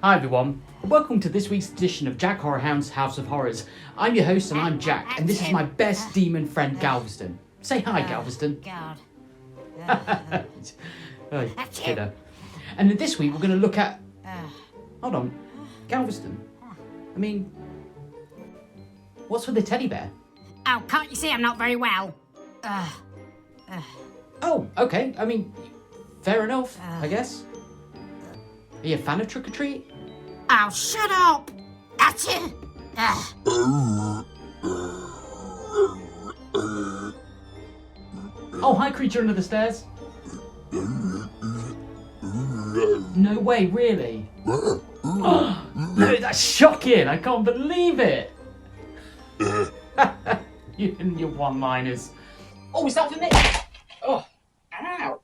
Hi everyone, welcome to this week's edition of Jack Horrorhound's House of Horrors. I'm your host and I'm Jack, and this is my best demon friend Galveston. Say hi, Galveston. God. Oh, kiddo. And this week we're going to look at... Hold on, Galveston. I mean, what's with the teddy bear? Oh, can't you see I'm not very well? Oh, okay, I mean, fair enough, I guess. Are you a fan of Trick or Treat? Oh, shut up! That's it! Oh, hi, creature under the stairs. No way, really? Oh, no, that's shocking! I can't believe it! You and your one-liners. Oh, is that for me? Oh, ow!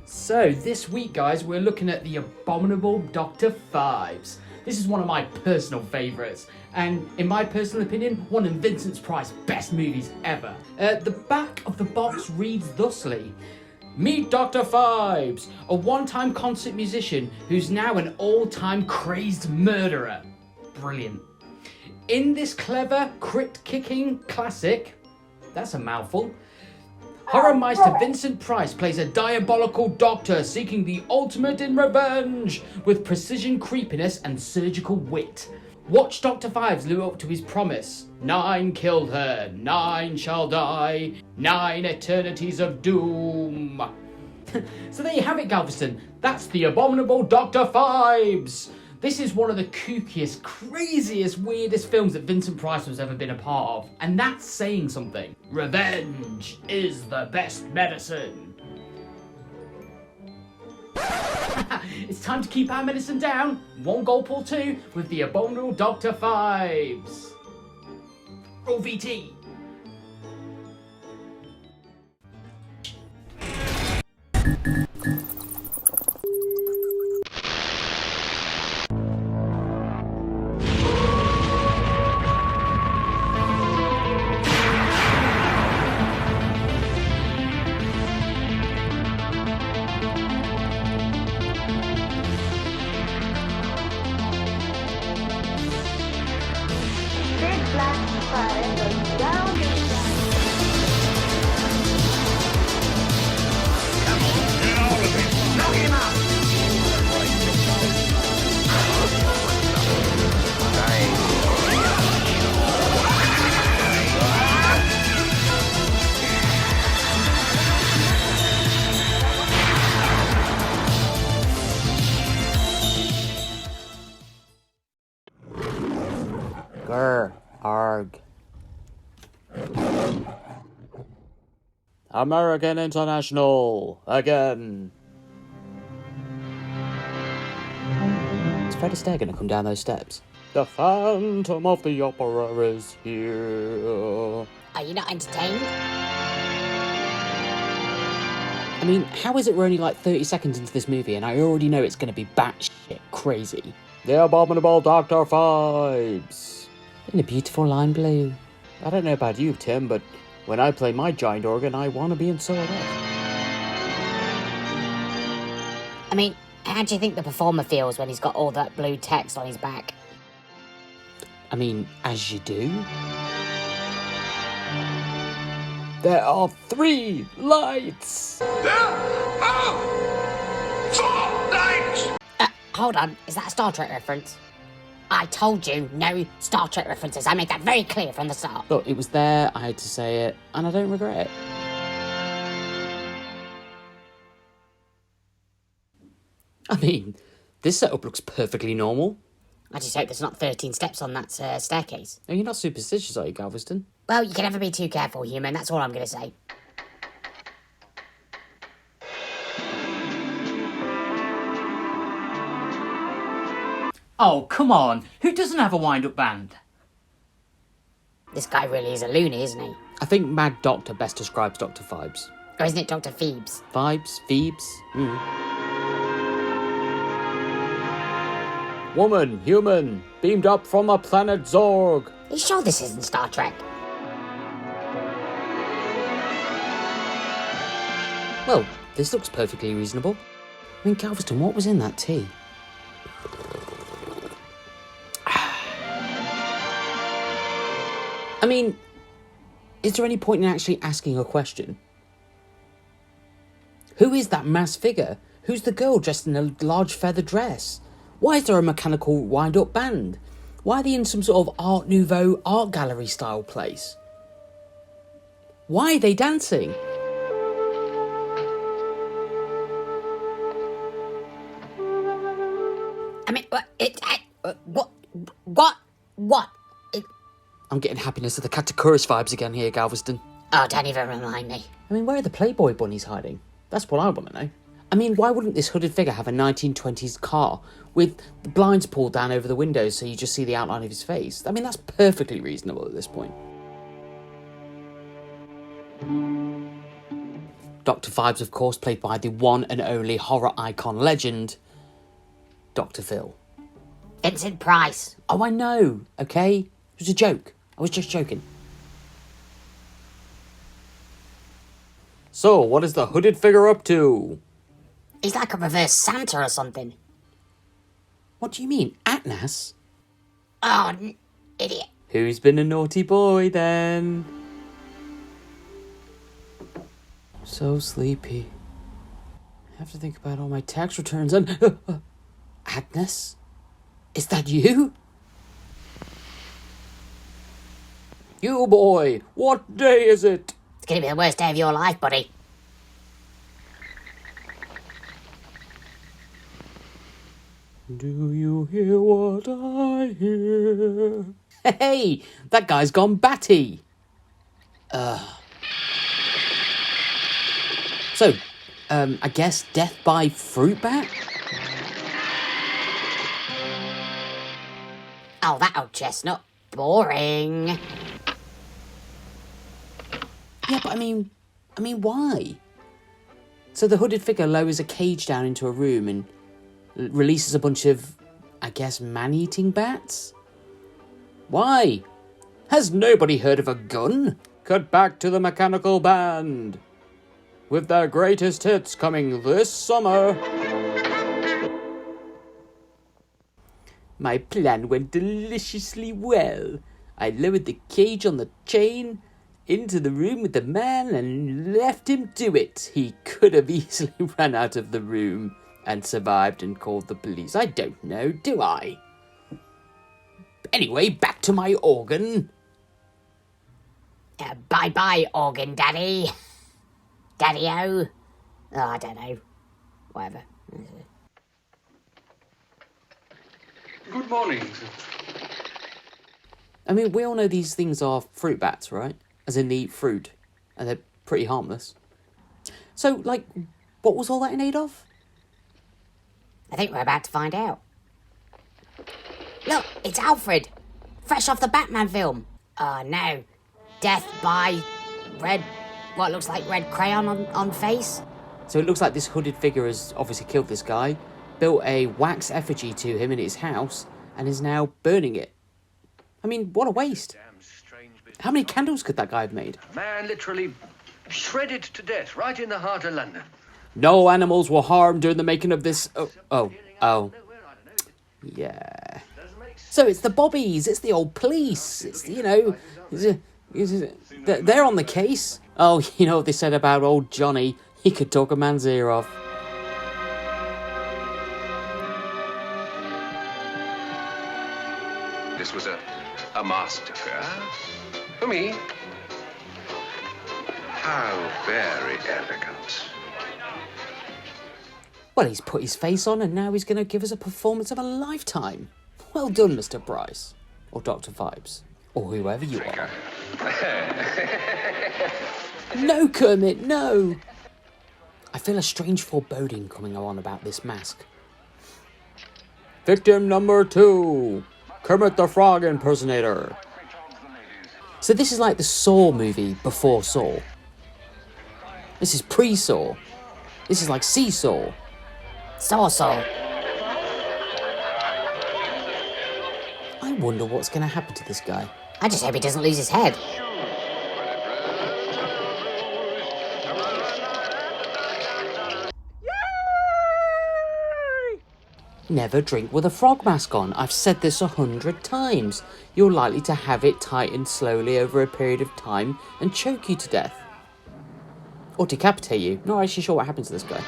So, this week, guys, we're looking at the Abominable Dr Phibes. This is one of my personal favourites, and in my personal opinion, one of Vincent Price's best movies ever. The back of the box reads thusly: Meet Dr Phibes, a one-time concert musician who's now an all-time crazed murderer. Brilliant. In this clever, crypt-kicking classic, that's a mouthful, Horrormeister Vincent Price plays a diabolical doctor seeking the ultimate in revenge with precision creepiness and surgical wit. Watch Dr Phibes live up to his promise. 9 killed her, 9 shall die, 9 eternities of doom. So there you have it, Galveston. That's the Abominable Dr Phibes. This is one of the kookiest, craziest, weirdest films that Vincent Price has ever been a part of. And that's saying something. Revenge is the best medicine. It's time to keep our medicine down. 1 gulp or 2 with the Abominable Dr Phibes. Roll VT. Grr, arg. American International, again. Is Fred Astaire going to come down those steps? The Phantom of the Opera is here. Are you not entertained? I mean, how is it we're only like 30 seconds into this movie and I already know it's going to be batshit crazy? The Abominable Dr Phibes. In a beautiful lime blue. I don't know about you, Tim, but when I play my giant organ, I want to be in sold off. I mean, how do you think the performer feels when he's got all that blue text on his back? I mean, as you do. There are 3 lights! There are 4 lights! Hold on, is that a Star Trek reference? I told you, no Star Trek references. I made that very clear from the start. Look, it was there, I had to say it, and I don't regret it. I mean, this setup looks perfectly normal. I just hope there's not 13 steps on that staircase. Are you not superstitious, are you, Galveston? Well, you can never be too careful, human. That's all I'm going to say. Oh, come on. Who doesn't have a wind-up band? This guy really is a loony, isn't he? I think Mad Doctor best describes Dr Phibes. Or isn't it Dr Phibes? Phibes? Woman, human, beamed up from the planet Zorg. Are you sure this isn't Star Trek? Well, this looks perfectly reasonable. I mean, Galveston, what was in that tea? I mean, is there any point in actually asking a question? Who is that masked figure? Who's the girl dressed in a large feather dress? Why is there a mechanical wind-up band? Why are they in some sort of Art Nouveau art gallery style place? Why are they dancing? I mean, what? I'm getting happiness of the Katakura's vibes again here, Galveston. Oh, don't even remind me. I mean, where are the Playboy bunnies hiding? That's what I want to know. I mean, why wouldn't this hooded figure have a 1920s car with the blinds pulled down over the windows so you just see the outline of his face? I mean, that's perfectly reasonable at this point. Dr. Phibes, of course, played by the one and only horror icon legend, Dr. Phil. Vincent Price. Oh, I know, okay? It was a joke. I was just joking. So, what is the hooded figure up to? He's like a reverse Santa or something. What do you mean, Atnas? Oh, idiot. Who's been a naughty boy, then? So sleepy. I have to think about all my tax returns and... Agnes? Is that you? You boy, what day is it? It's gonna be the worst day of your life, buddy. Do you hear what I hear? Hey, that guy's gone batty. So, I guess death by fruit bat? Oh, that old chestnut. Boring. Yeah, but I mean, why? So the hooded figure lowers a cage down into a room and releases a bunch of, I guess, man-eating bats? Why? Has nobody heard of a gun? Cut back to the mechanical band. With their greatest hits coming this summer. My plan went deliciously well. I lowered the cage on the chain into the room with the man and left him to it. He could have easily run out of the room and survived and called the police. I don't know, do I? Anyway, back to my organ. Bye-bye, organ daddy. Daddy-o. Oh, I don't know. Whatever. Good morning. I mean, we all know these things are fruit bats, right? As in they eat fruit. And they're pretty harmless. So, like, what was all that in aid of? I think we're about to find out. Look, it's Alfred. Fresh off the Batman film. Oh, no. Death by red... what looks like red crayon on face? So it looks like this hooded figure has obviously killed this guy, built a wax effigy to him in his house, and is now burning it. I mean, what a waste. How many candles could that guy have made? Man literally shredded to death right in the heart of London. No animals were harmed during the making of this... Oh. Yeah. So it's the Bobbies, it's the old police, it's, you know... They're on the case. Oh, you know what they said about old Johnny? He could talk a man's ear off. This was a master affair. For me. How very elegant. Well, he's put his face on and now he's going to give us a performance of a lifetime. Well done, Mr. Price. Or Dr. Phibes. Or whoever you are. No, Kermit, no! I feel a strange foreboding coming on about this mask. Victim number 2. Kermit the Frog impersonator. So this is like the Saw movie before Saw. This is pre-Saw. This is like Seesaw. Saw. I wonder what's going to happen to this guy. I just hope he doesn't lose his head. Never drink with a frog mask on. I've said this 100 times. You're likely to have it tightened slowly over a period of time and choke you to death. Or decapitate you. Not actually sure what happens to this guy.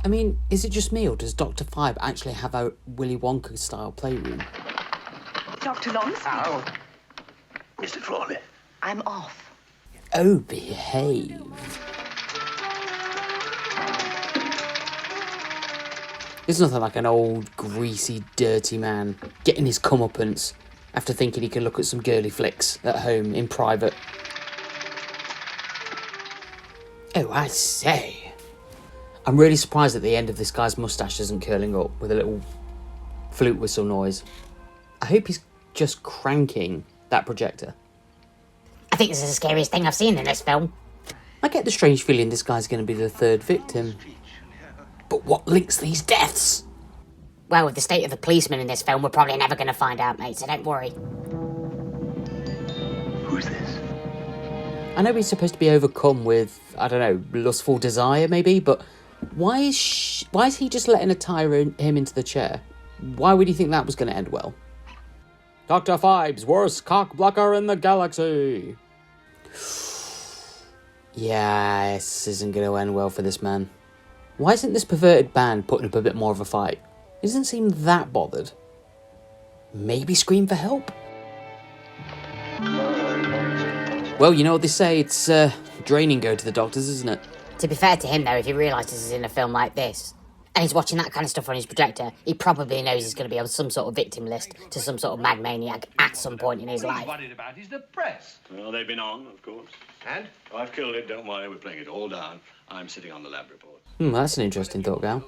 I mean, is it just me or does Dr. Phibe actually have a Willy Wonka style playroom? Dr. Lonsby. Ow. Mr. Frawley. I'm off. Oh, behave. There's nothing like an old, greasy, dirty man getting his comeuppance after thinking he could look at some girly flicks at home in private. Oh, I say. I'm really surprised that the end of this guy's moustache isn't curling up with a little flute whistle noise. I hope he's just cranking that projector. I think this is the scariest thing I've seen in this film. I get the strange feeling this guy's going to be the third victim. But what links these deaths? Well, with the state of the policeman in this film, we're probably never going to find out, mate, so don't worry. Who's this? I know he's supposed to be overcome with, I don't know, lustful desire maybe, but why is he just letting her tie him into the chair? Why would he think that was going to end well? Dr. Phibes, worst cock blocker in the galaxy. Yeah, this isn't going to end well for this man. Why isn't this perverted band putting up a bit more of a fight? He doesn't seem that bothered. Maybe scream for help? Well, you know what they say, it's draining going to the doctors, isn't it? To be fair to him, though, if he realises he's in a film like this, and he's watching that kind of stuff on his projector, he probably knows he's going to be on some sort of victim list to some sort of mad maniac at some point in his What life. he's worried about is the press. Well, they've been on, of course. And? I've killed it, don't worry, we're playing it all down. I'm sitting on the lab report. That's an interesting thought, Gal.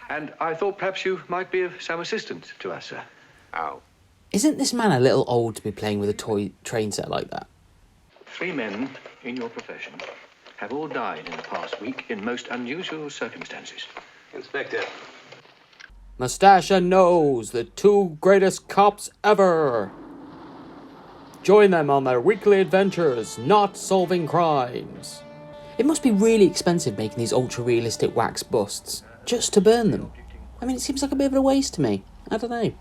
And I thought perhaps you might be of some assistance to us, sir. Ow. Isn't this man a little old to be playing with a toy train set like that? 3 men in your profession have all died in the past week in most unusual circumstances. Inspector. Mustache and Nose, the 2 greatest cops ever. Join them on their weekly adventures, not solving crimes. It must be really expensive making these ultra-realistic wax busts, just to burn them. I mean, it seems like a bit of a waste to me. I don't know.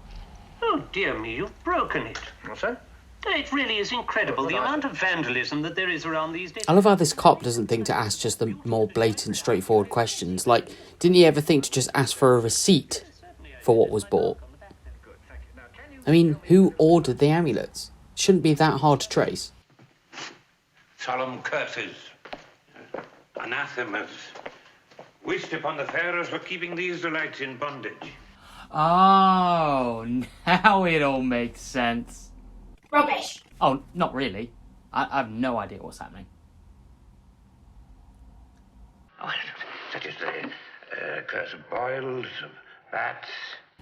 Oh, dear me, you've broken it. What's that? It really is incredible, the amount of vandalism that there is around these days. I love how this cop doesn't think to ask just the more blatant, straightforward questions. Like, didn't he ever think to just ask for a receipt for what was bought? I mean, who ordered the amulets? Shouldn't be that hard to trace. Solemn curses, anathemas, wished upon the pharaohs for keeping the Israelites in bondage. Oh, now it all makes sense. Rubbish! Oh, not really. I have no idea what's happening. Oh, such as the curse of boils, of bats.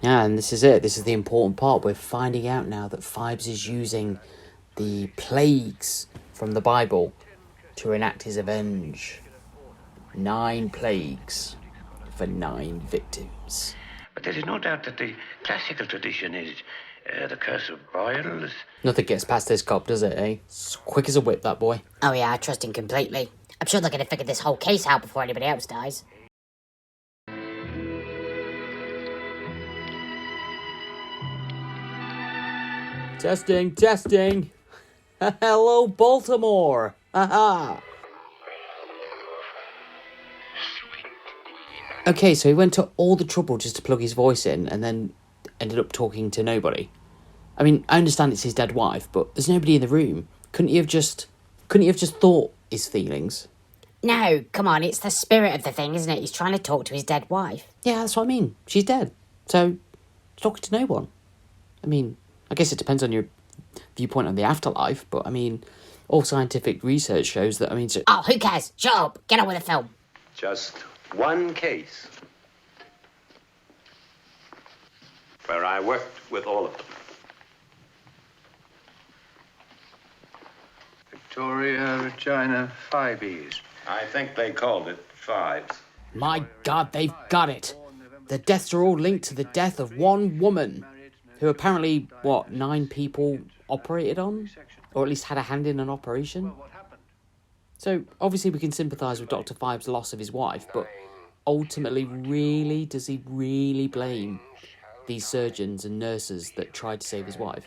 Yeah, and this is it. This is the important part. We're finding out now that Phibes is using the plagues from the Bible to enact his revenge. 9 plagues for 9 victims. But there is no doubt that the classical tradition is the curse of boils. Nothing gets past this cop, does it, eh? It's quick as a whip, that boy. Oh yeah, I trust him completely. I'm sure they're going to figure this whole case out before anybody else dies. Testing, testing. Hello, Baltimore. Haha. Okay, so he went to all the trouble just to plug his voice in and then ended up talking to nobody. I mean, I understand it's his dead wife, but there's nobody in the room. Couldn't he have just thought his feelings? No, come on, it's the spirit of the thing, isn't it? He's trying to talk to his dead wife. Yeah, that's what I mean. She's dead. So, talking to no one. I mean, I guess it depends on your viewpoint on the afterlife, but I mean, all scientific research shows that, I mean... Oh, who cares? Shut up. Get on with the film. Just one case. Where I worked with all of them. Victoria Regina Phibes. I think they called it Phibes. My God, they've got it. The deaths are all linked to the death of one woman. who apparently, 9 people operated on? Or at least had a hand in an operation? So, obviously we can sympathise with Dr. Phibes' loss of his wife, but ultimately, does he really blame these surgeons and nurses that tried to save his wife?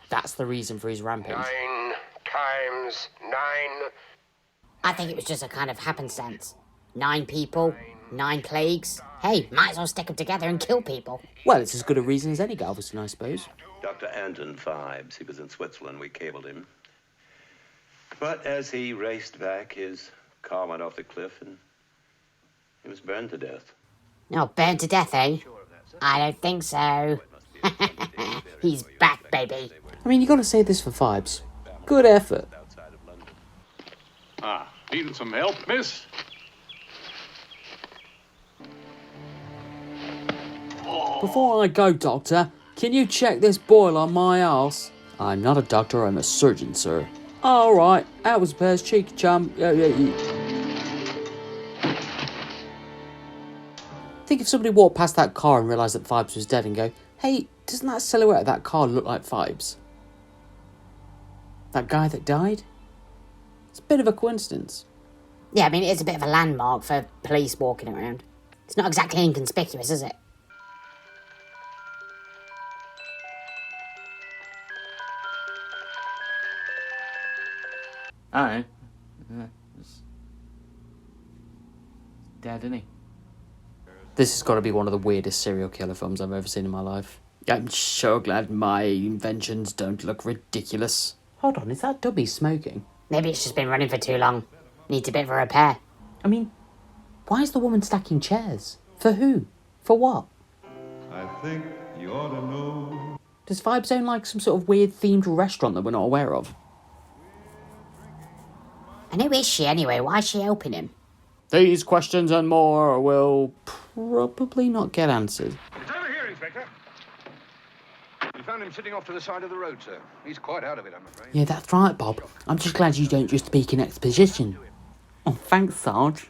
That's the reason for his rampage. 9 times 9. I think it was just a kind of happenstance. 9 people, 9 plagues. Hey, might as well stick them together and kill people. Well, it's as good a reason as any, Galveston, I suppose. Dr. Anton Phibes, he was in Switzerland. We cabled him. But as he raced back, his car went off the cliff and he was burned to death. No, burned to death, eh? I don't think so. He's back, baby. I mean, you got to say this for Phibes. Good effort. Needing some help, miss? Before I go, Doctor, can you check this boil on my arse? I'm not a doctor, I'm a surgeon, sir. All right, that was a pair's cheeky chum. Think if somebody walked past that car and realised that Phibes was dead and go, hey, doesn't that silhouette of that car look like Phibes? That guy that died? It's a bit of a coincidence. Yeah, I mean, it is a bit of a landmark for police walking around. It's not exactly inconspicuous, is it? Alright. Dead, isn't he? This has got to be one of the weirdest serial killer films I've ever seen in my life. I'm so glad my inventions don't look ridiculous. Hold on, is that Dubby smoking? Maybe it's just been running for too long. Needs a bit of a repair. I mean, why is the woman stacking chairs? For who? For what? I think you ought to know. Does Phibes own like some sort of weird themed restaurant that we're not aware of? And who is she anyway? Why is she helping him? These questions and more will probably not get answered. It's over here, Inspector. We found him sitting off to the side of the road, sir. He's quite out of it, I'm afraid. Yeah, that's right, Bob. I'm just glad you don't just speak in exposition. Oh, thanks, Sarge.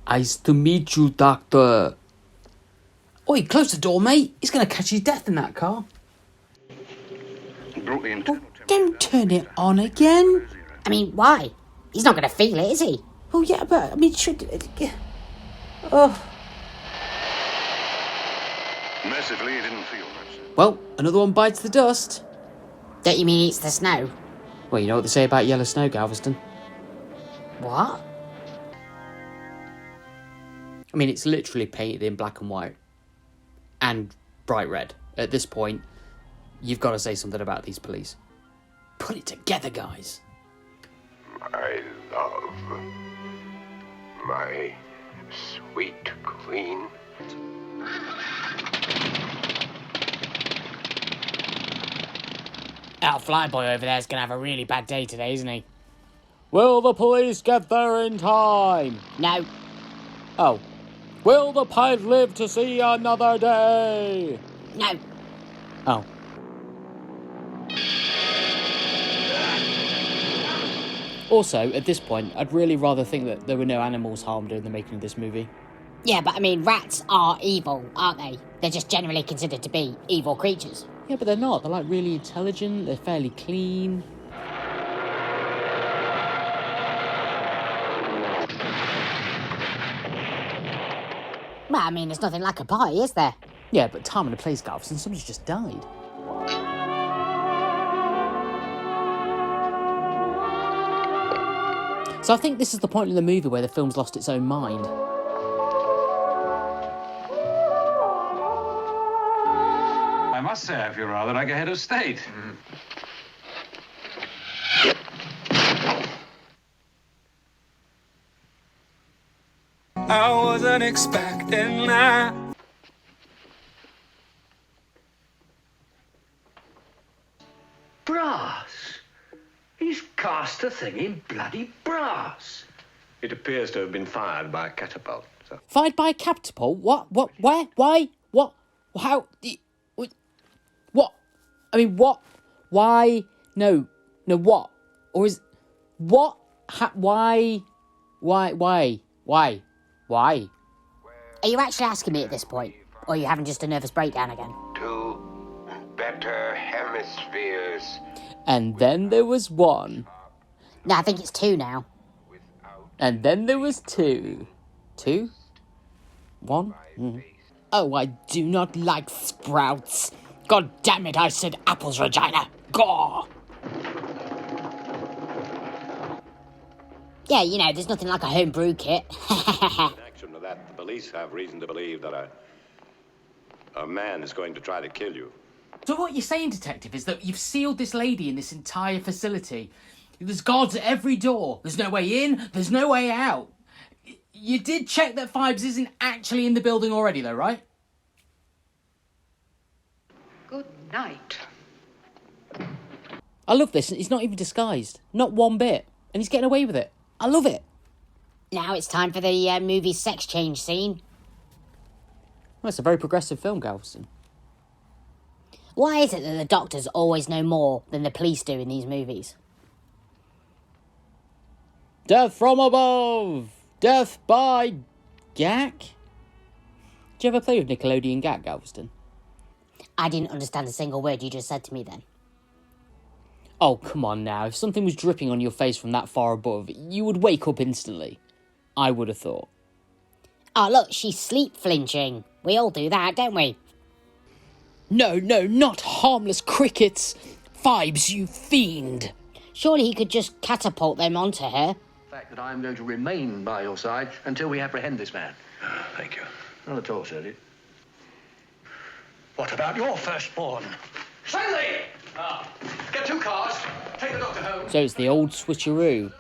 Nice to meet you, Doctor. Oi, close the door, mate. He's going to catch his death in that car. Oh, don't turn it on again. I mean, why? He's not going to feel it, is he? Oh, yeah, but, I mean, should... Oh. Mercifully, he didn't feel much. Well, another one bites the dust. Don't you mean eats the snow? Well, you know what they say about yellow snow, Galveston? What? I mean, it's literally painted in black and white. And bright red. At this point, you've got to say something about these police. Put it together, guys. My love. My sweet queen. That flyboy over there's going to have a really bad day today, isn't he? Will the police get there in time? No. Oh. Will the pilot live to see another day? No. Oh. Also, at this point, I'd really rather think that there were no animals harmed during the making of this movie. Yeah, but I mean, rats are evil, aren't they? They're just generally considered to be evil creatures. Yeah, but they're not. They're like really intelligent, they're fairly clean. Well, I mean, there's nothing like a party, is there? Yeah, but time and a place, Galveston, somebody's just died. So I think this is the point in the movie where the film's lost its own mind. I must say, I feel rather like a head of state. I wasn't expecting that. Brass? He's cast the thing in bloody brass. It appears to have been fired by a catapult, sir. Fired by a catapult? What? Where? Why? What? How? What? I mean, what? Why? No, what? Or is... What? Why? Why? Are you actually asking me at this point? Or are you having just a nervous breakdown again? Two better hemispheres. And then there was one. No, I think it's 2 now. And then there was 2. 2? 1? Oh, I do not like sprouts. God damn it, I said apples, Regina. Gaw! Yeah, you know, there's nothing like a home brew kit. In action of that, the police have reason to believe that a man is going to try to kill you. So what you're saying, Detective, is that you've sealed this lady in this entire facility. There's guards at every door. There's no way in, there's no way out. You did check that Phibes isn't actually in the building already, though, right? Good night. I love this. He's not even disguised. Not one bit. And he's getting away with it. I love it. Now it's time for the movie sex change scene. Well, it's a very progressive film, Galveston. Why is it that the doctors always know more than the police do in these movies? Death from above! Death by Gak? Did you ever play with Nickelodeon Gak, Galveston? I didn't understand a single word you just said to me then. Oh, come on now. If something was dripping on your face from that far above, you would wake up instantly. I would have thought. Oh, look, she's sleep flinching. We all do that, don't we? No, not harmless crickets. Phibes, you fiend. Surely he could just catapult them onto her. The fact that I'm going to remain by your side until we apprehend this man. Thank you. Not at all, Shirley. What about your firstborn? Stanley! Get 2 cars. Take the doctor home. So it's the old switcheroo.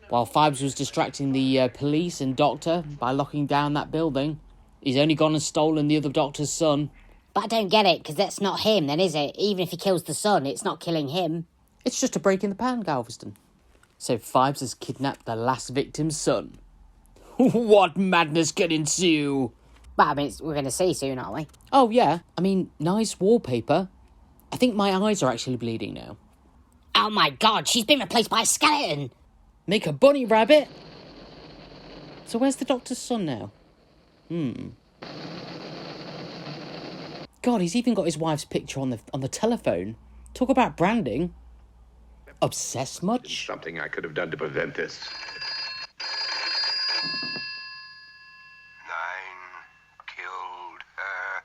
While Phibes was distracting the police and doctor by locking down that building, he's only gone and stolen the other doctor's son. But I don't get it, because that's not him then, is it? Even if he kills the son, it's not killing him. It's just a break in the pan, Galveston. So Phibes has kidnapped the last victim's son. What madness can ensue? Well, I mean, we're going to see soon, aren't we? Oh, yeah. I mean, nice wallpaper. I think my eyes are actually bleeding now. Oh my god, she's been replaced by a skeleton! Make a bunny rabbit? So where's the doctor's son now? God, he's even got his wife's picture on the telephone. Talk about branding. Obsessed much? Something I could have done to prevent this. 9 killed her.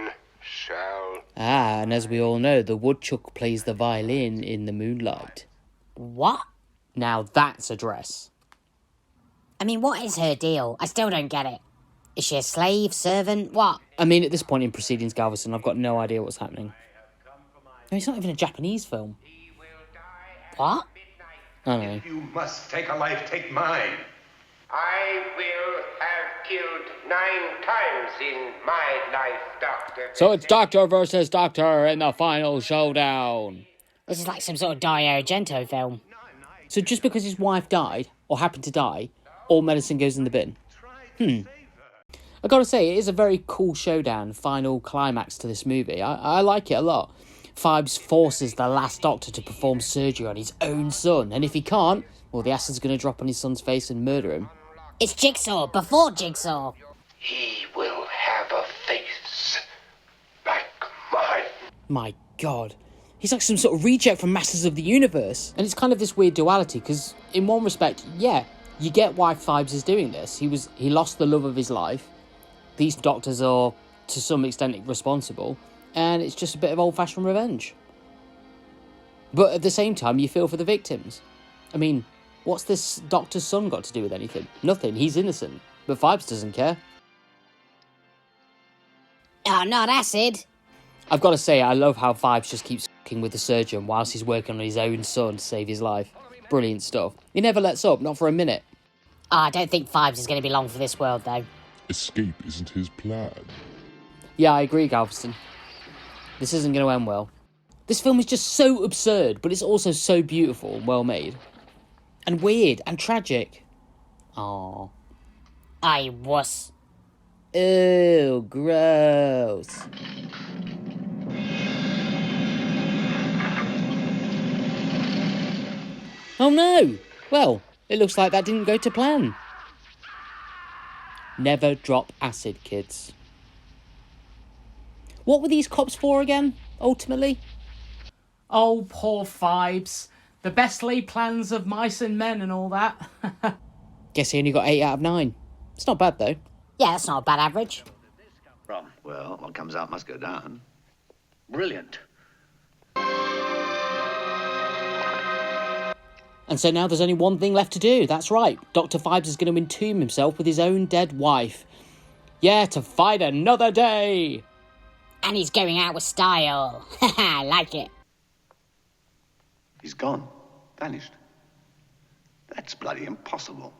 9 shall... Ah, and as we all know, the woodchuck plays the violin in the moonlight. What? Now that's a dress. I mean, what is her deal? I still don't get it. Is she a slave, servant, what? I mean, at this point in Proceedings, Galveston, I've got no idea what's happening. No, it's not even a Japanese film. What? I know. If you must take a life, take mine. I will have killed 9 times in my life, Doctor. So it's Doctor versus Doctor in the final showdown. This is like some sort of Dario Argento film. So just because his wife died, or happened to die, all medicine goes in the bin? I gotta say, it is a very cool showdown, final climax to this movie. I like it a lot. Phibes forces the last doctor to perform surgery on his own son, and if he can't, well, the acid's gonna drop on his son's face and murder him. It's Jigsaw, before Jigsaw. He will have a face like mine. My God. He's like some sort of reject from Masters of the Universe. And it's kind of this weird duality, because in one respect, yeah, you get why Phibes is doing this. He lost the love of his life. These doctors are, to some extent, responsible. And it's just a bit of old-fashioned revenge. But at the same time, you feel for the victims. I mean, what's this doctor's son got to do with anything? Nothing. He's innocent. But Phibes doesn't care. Oh, not acid. I've got to say, I love how Phibes just keeps f***ing with the surgeon whilst he's working on his own son to save his life. Brilliant stuff. He never lets up, not for a minute. Oh, I don't think Phibes is going to be long for this world, though. Escape isn't his plan. Yeah, I agree, Galveston. This isn't going to end well. This film is just so absurd, but it's also so beautiful and well made. And weird and tragic. Aww. I wuss. Ew, gross. Oh no! Well, it looks like that didn't go to plan. Never drop acid, kids. What were these cops for again, ultimately? Oh, poor Phibes. The best laid plans of mice and men and all that. Guess he only got 8 out of 9. It's not bad, though. Yeah, that's not a bad average. Well, what comes out must go down. Brilliant. And so now there's only one thing left to do. That's right. Dr. Phibes is going to entomb himself with his own dead wife. Yeah, to fight another day. And he's going out with style. I like it. He's gone. Vanished. That's bloody impossible.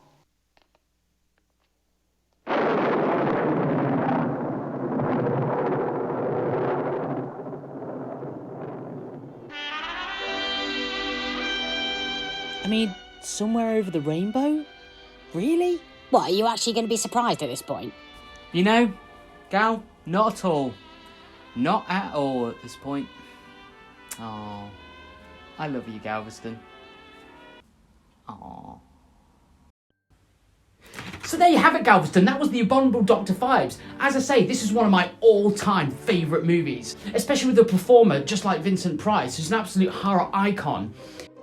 I mean, somewhere over the rainbow? Really? What, are you actually going to be surprised at this point? You know, Gal, not at all. Not at all at this point. Oh, I love you, Galveston. Oh. So there you have it, Galveston. That was the Abominable Dr. Phibes. As I say, this is one of my all-time favourite movies, especially with a performer just like Vincent Price, who's an absolute horror icon.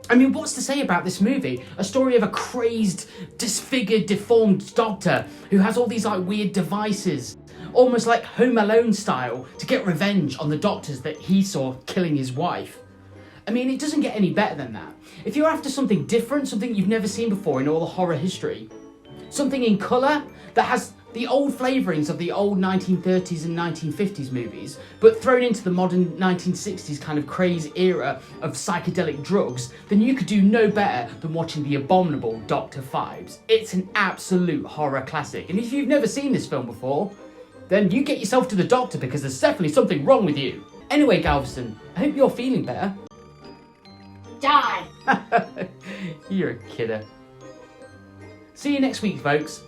I mean, what's to say about this movie? A story of a crazed, disfigured, deformed doctor who has all these like weird devices, almost like Home Alone style, to get revenge on the doctors that he saw killing his wife. I mean, it doesn't get any better than that. If you're after something different, something you've never seen before in all the horror history, something in colour that has the old flavourings of the old 1930s and 1950s movies, but thrown into the modern 1960s kind of craze era of psychedelic drugs, then you could do no better than watching The Abominable Dr. Phibes. It's an absolute horror classic, and if you've never seen this film before, then you get yourself to the doctor because there's definitely something wrong with you. Anyway, Galveston, I hope you're feeling better. Die! You're a kidder. See you next week, folks.